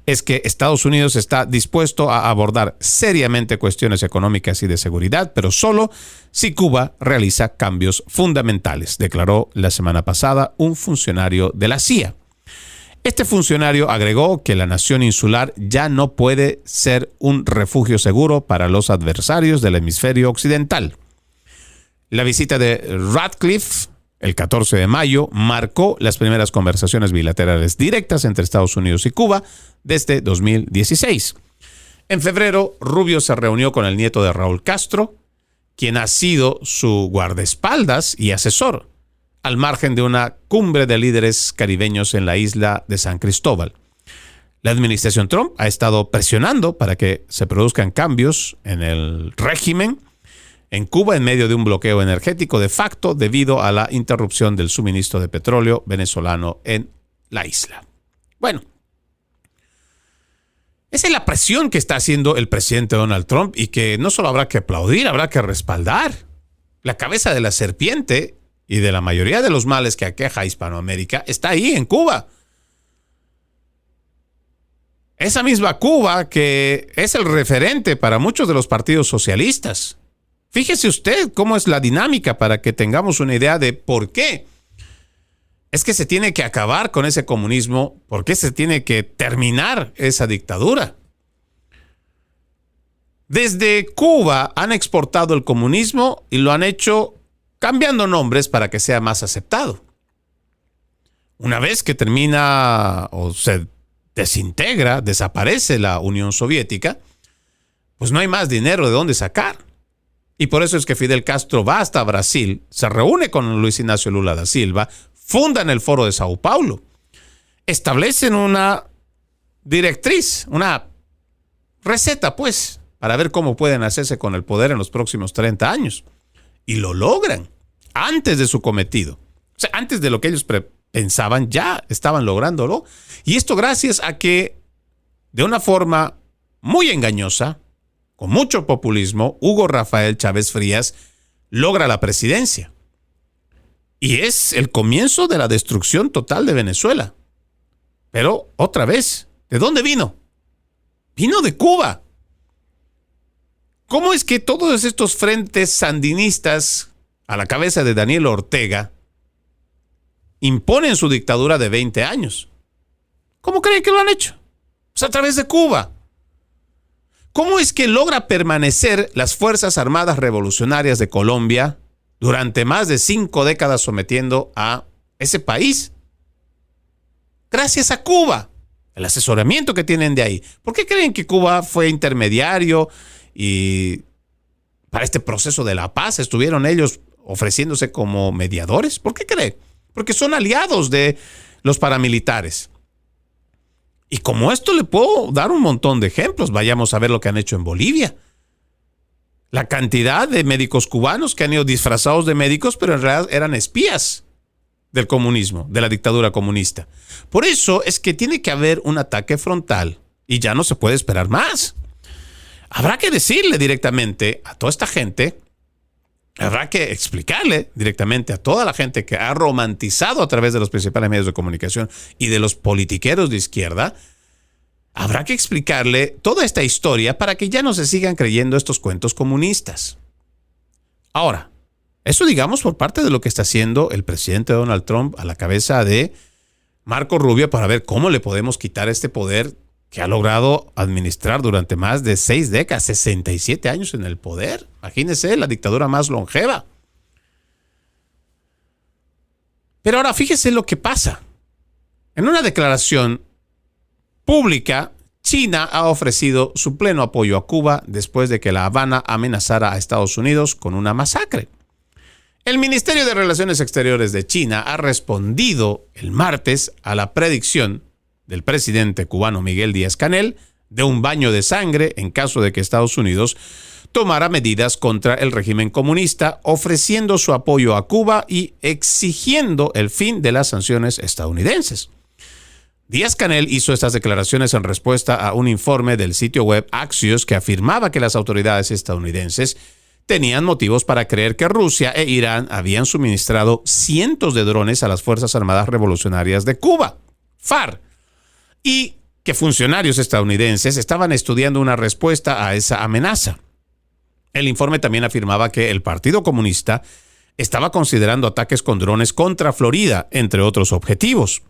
Speaker 5: es que Estados Unidos está dispuesto a abordar seriamente cuestiones económicas y de seguridad, pero solo si Cuba realiza cambios fundamentales, declaró la semana pasada un funcionario de la CIA. Este funcionario agregó que la nación insular ya no puede ser un refugio seguro para los adversarios del hemisferio occidental. La visita de Ratcliffe el 14 de mayo marcó las primeras conversaciones bilaterales directas entre Estados Unidos y Cuba desde 2016. En febrero, Rubio se reunió con el nieto de Raúl Castro, quien ha sido su guardaespaldas y asesor, al margen de una cumbre de líderes caribeños en la isla de San Cristóbal. La administración Trump ha estado presionando para que se produzcan cambios en el régimen en Cuba en medio de un bloqueo energético de facto debido a la interrupción del suministro de petróleo venezolano en la isla. Bueno, esa es la presión que está haciendo el presidente Donald Trump y que no solo habrá que aplaudir, habrá que respaldar. La cabeza de la serpiente y de la mayoría de los males que aqueja a Hispanoamérica está ahí en Cuba. Esa misma Cuba que es el referente para muchos de los partidos socialistas. Fíjese usted cómo es la dinámica para que tengamos una idea de por qué. Es que se tiene que acabar con ese comunismo, por qué se tiene que terminar esa dictadura. Desde Cuba han exportado el comunismo y lo han hecho cambiando nombres para que sea más aceptado. Una vez que termina o se desintegra, desaparece la Unión Soviética, pues no hay más dinero de dónde sacar. Y por eso es que Fidel Castro va hasta Brasil, se reúne con Luis Ignacio Lula da Silva, fundan el Foro de Sao Paulo, establecen una directriz, una receta, pues, para ver cómo pueden hacerse con el poder en los próximos 30 años. Y lo logran antes de su cometido. O sea, antes de lo que ellos pensaban, ya estaban lográndolo. Y esto gracias a que, de una forma muy engañosa, con mucho populismo, Hugo Rafael Chávez Frías logra la presidencia. Y es el comienzo de la destrucción total de Venezuela. Pero, otra vez, ¿de dónde vino? Vino de Cuba. ¿Cómo es que todos estos frentes sandinistas, a la cabeza de Daniel Ortega, imponen su dictadura de 20 años? ¿Cómo creen que lo han hecho? Pues a través de Cuba. ¿Cómo es que logra permanecer las Fuerzas Armadas Revolucionarias de Colombia durante más de 5 décadas sometiendo a ese país? Gracias a Cuba, el asesoramiento que tienen de ahí. ¿Por qué creen que Cuba fue intermediario y para este proceso de la paz estuvieron ellos ofreciéndose como mediadores? ¿Por qué creen? Porque son aliados de los paramilitares. Y como esto le puedo dar un montón de ejemplos. Vayamos a ver lo que han hecho en Bolivia. La cantidad de médicos cubanos que han ido disfrazados de médicos, pero en realidad eran espías del comunismo, de la dictadura comunista. Por eso es que tiene que haber un ataque frontal y ya no se puede esperar más. Habrá que decirle directamente a toda esta gente, habrá que explicarle directamente a toda la gente que ha romantizado a través de los principales medios de comunicación y de los politiqueros de izquierda, habrá que explicarle toda esta historia para que ya no se sigan creyendo estos cuentos comunistas. Ahora, eso digamos por parte de lo que está haciendo el presidente Donald Trump a la cabeza de Marco Rubio para ver cómo le podemos quitar este poder que ha logrado administrar durante más de 6 décadas, 67 años en el poder. Imagínense, la dictadura más longeva. Pero ahora fíjese lo que pasa. En una declaración pública, China ha ofrecido su pleno apoyo a Cuba después de que La Habana amenazara a Estados Unidos con una masacre. El Ministerio de Relaciones Exteriores de China ha respondido el martes a la predicción del presidente cubano Miguel Díaz-Canel de un baño de sangre en caso de que Estados Unidos tomara medidas contra el régimen comunista, ofreciendo su apoyo a Cuba y exigiendo el fin de las sanciones estadounidenses. Díaz-Canel hizo estas declaraciones en respuesta a un informe del sitio web Axios que afirmaba que las autoridades estadounidenses tenían motivos para creer que Rusia e Irán habían suministrado cientos de drones a las Fuerzas Armadas Revolucionarias de Cuba, FARC, y que funcionarios estadounidenses estaban estudiando una respuesta a esa amenaza. El informe también afirmaba que el Partido Comunista estaba considerando ataques con drones contra Florida, entre otros objetivos.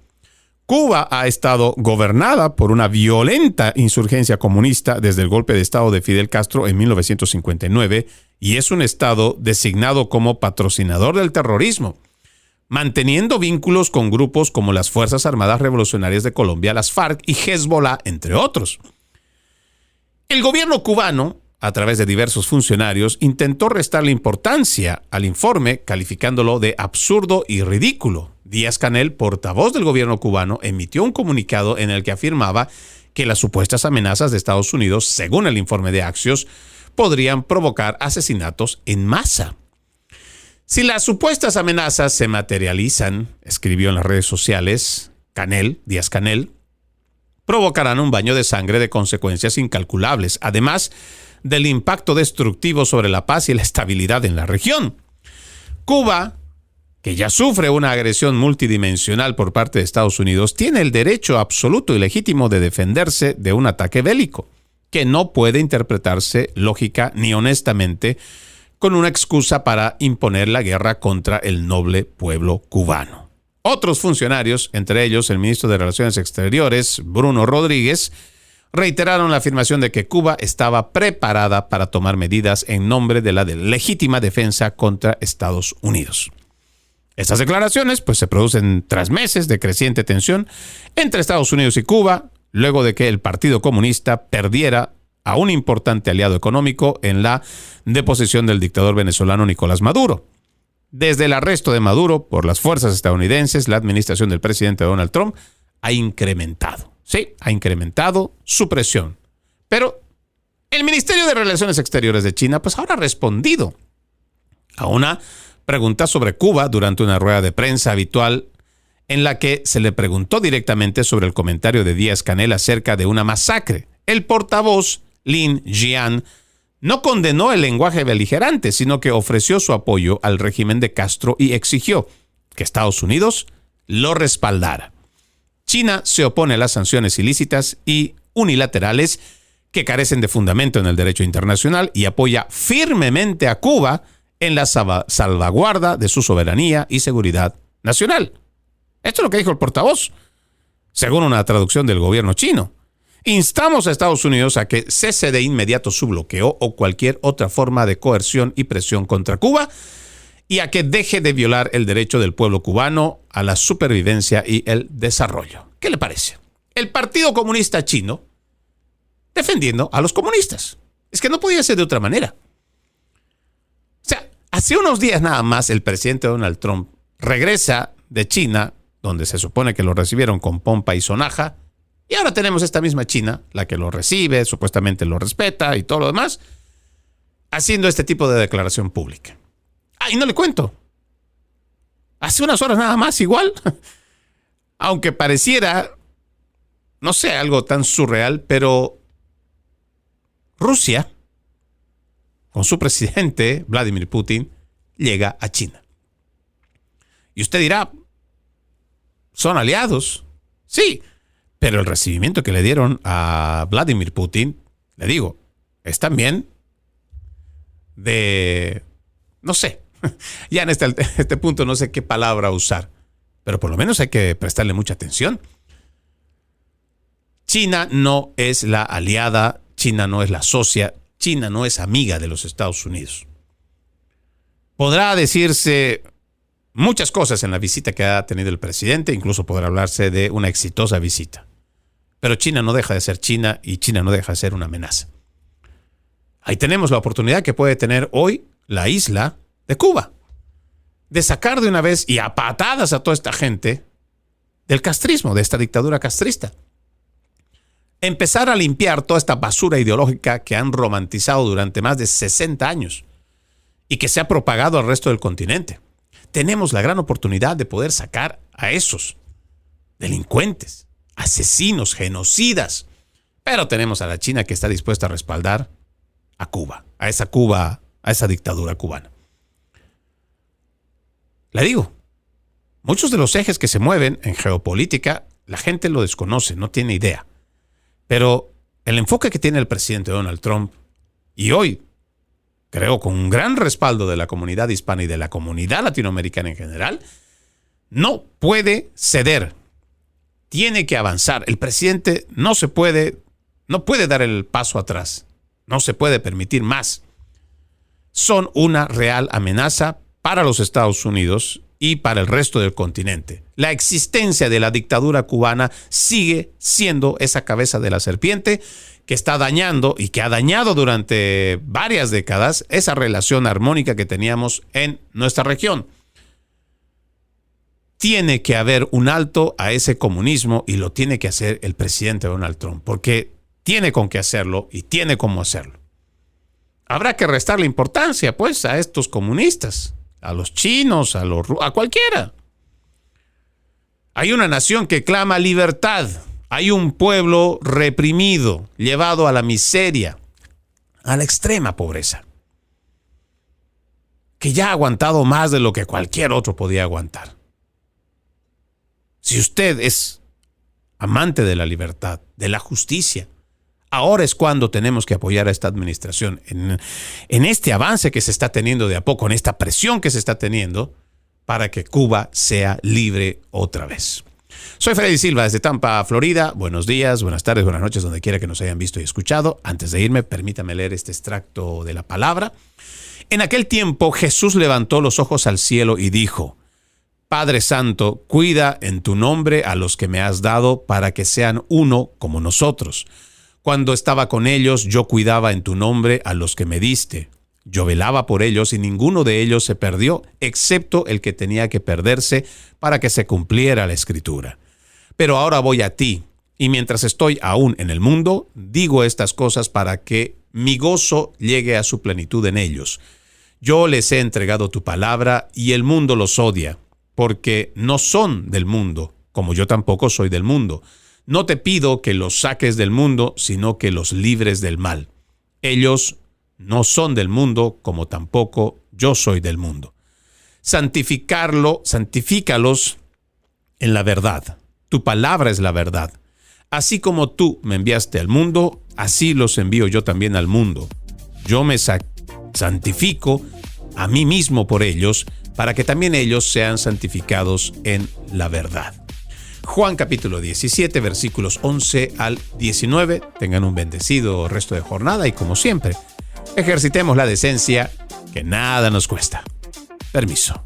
Speaker 5: Cuba ha estado gobernada por una violenta insurgencia comunista desde el golpe de Estado de Fidel Castro en 1959 y es un Estado designado como patrocinador del terrorismo, manteniendo vínculos con grupos como las Fuerzas Armadas Revolucionarias de Colombia, las FARC y Hezbollah, entre otros. El gobierno cubano, a través de diversos funcionarios, intentó restarle importancia al informe, calificándolo de absurdo y ridículo. Díaz-Canel, portavoz del gobierno cubano, emitió un comunicado en el que afirmaba que las supuestas amenazas de Estados Unidos, según el informe de Axios, podrían provocar asesinatos en masa. Si las supuestas amenazas se materializan, escribió en las redes sociales Díaz-Canel, provocarán un baño de sangre de consecuencias incalculables, además del impacto destructivo sobre la paz y la estabilidad en la región. Cuba, que ya sufre una agresión multidimensional por parte de Estados Unidos, tiene el derecho absoluto y legítimo de defenderse de un ataque bélico, que no puede interpretarse lógica ni honestamente con una excusa para imponer la guerra contra el noble pueblo cubano. Otros funcionarios, entre ellos el ministro de Relaciones Exteriores, Bruno Rodríguez, reiteraron la afirmación de que Cuba estaba preparada para tomar medidas en nombre de la legítima defensa contra Estados Unidos. Estas declaraciones se producen tras meses de creciente tensión entre Estados Unidos y Cuba, luego de que el Partido Comunista perdiera a un importante aliado económico en la deposición del dictador venezolano Nicolás Maduro. Desde el arresto de Maduro por las fuerzas estadounidenses, la administración del presidente Donald Trump ha incrementado su presión. Pero el Ministerio de Relaciones Exteriores de China ahora ha respondido a una pregunta sobre Cuba durante una rueda de prensa habitual en la que se le preguntó directamente sobre el comentario de Díaz-Canel acerca de una masacre. El portavoz Lin Jian no condenó el lenguaje beligerante, sino que ofreció su apoyo al régimen de Castro y exigió que Estados Unidos lo respaldara. China se opone a las sanciones ilícitas y unilaterales que carecen de fundamento en el derecho internacional y apoya firmemente a Cuba en la salvaguarda de su soberanía y seguridad nacional. Esto es lo que dijo el portavoz, según una traducción del gobierno chino. Instamos a Estados Unidos a que cese de inmediato su bloqueo o cualquier otra forma de coerción y presión contra Cuba y a que deje de violar el derecho del pueblo cubano a la supervivencia y el desarrollo. ¿Qué le parece? El Partido Comunista Chino defendiendo a los comunistas. Es que no podía ser de otra manera. O sea, hace unos días nada más el presidente Donald Trump regresa de China, donde se supone que lo recibieron con pompa y sonaja, y ahora tenemos esta misma China, la que lo recibe, supuestamente lo respeta y todo lo demás, haciendo este tipo de declaración pública. Y no le cuento. Hace unas horas nada más igual. Aunque pareciera, no sé, algo tan surreal, pero Rusia, con su presidente, Vladimir Putin, llega a China. Y usted dirá, ¿son aliados? Sí, pero el recibimiento que le dieron a Vladimir Putin, le digo, es también de, no sé, ya en este punto no sé qué palabra usar, pero por lo menos hay que prestarle mucha atención. China no es la aliada, China no es la socia, China no es amiga de los Estados Unidos. Podrá decirse muchas cosas en la visita que ha tenido el presidente, incluso podrá hablarse de una exitosa visita. Pero China no deja de ser China y China no deja de ser una amenaza. Ahí tenemos la oportunidad que puede tener hoy la isla de Cuba, de sacar de una vez y a patadas a toda esta gente del castrismo, de esta dictadura castrista. Empezar a limpiar toda esta basura ideológica que han romantizado durante más de 60 años y que se ha propagado al resto del continente. Tenemos la gran oportunidad de poder sacar a esos delincuentes, asesinos, genocidas. Pero tenemos a la China que está dispuesta a respaldar a Cuba, a esa Cuba a esa dictadura cubana. Le digo, muchos de los ejes que se mueven en geopolítica, la gente lo desconoce, no tiene idea. Pero el enfoque que tiene el presidente Donald Trump, y hoy, creo con un gran respaldo de la comunidad hispana y de la comunidad latinoamericana en general, no puede ceder. Tiene que avanzar. El presidente no puede dar el paso atrás. No se puede permitir más. Son una real amenaza para los Estados Unidos y para el resto del continente. La existencia de la dictadura cubana sigue siendo esa cabeza de la serpiente que está dañando y que ha dañado durante varias décadas esa relación armónica que teníamos en nuestra región. Tiene que haber un alto a ese comunismo y lo tiene que hacer el presidente Donald Trump, porque tiene con qué hacerlo y tiene cómo hacerlo. Habrá que restarle importancia, pues, a estos comunistas, a los chinos, a cualquiera. Hay una nación que clama libertad. Hay un pueblo reprimido, llevado a la miseria, a la extrema pobreza, que ya ha aguantado más de lo que cualquier otro podía aguantar. Si usted es amante de la libertad, de la justicia, ahora es cuando tenemos que apoyar a esta administración en este avance que se está teniendo de a poco, en esta presión que se está teniendo para que Cuba sea libre otra vez. Soy Freddy Silva desde Tampa, Florida. Buenos días, buenas tardes, buenas noches, donde quiera que nos hayan visto y escuchado. Antes de irme, permítame leer este extracto de la palabra. En aquel tiempo Jesús levantó los ojos al cielo y dijo: Padre Santo, cuida en tu nombre a los que me has dado para que sean uno como nosotros. Cuando estaba con ellos, yo cuidaba en tu nombre a los que me diste. Yo velaba por ellos y ninguno de ellos se perdió, excepto el que tenía que perderse para que se cumpliera la Escritura. Pero ahora voy a ti, y mientras estoy aún en el mundo, digo estas cosas para que mi gozo llegue a su plenitud en ellos. Yo les he entregado tu palabra y el mundo los odia, porque no son del mundo, como yo tampoco soy del mundo. No te pido que los saques del mundo, sino que los libres del mal. Ellos no son del mundo, como tampoco yo soy del mundo. Santifícalos en la verdad. Tu palabra es la verdad. Así como tú me enviaste al mundo, así los envío yo también al mundo. Yo me santifico a mí mismo por ellos, para que también ellos sean santificados en la verdad. Juan capítulo 17, versículos 11 al 19. Tengan un bendecido resto de jornada y, como siempre, ejercitemos la decencia, que nada nos cuesta. Permiso.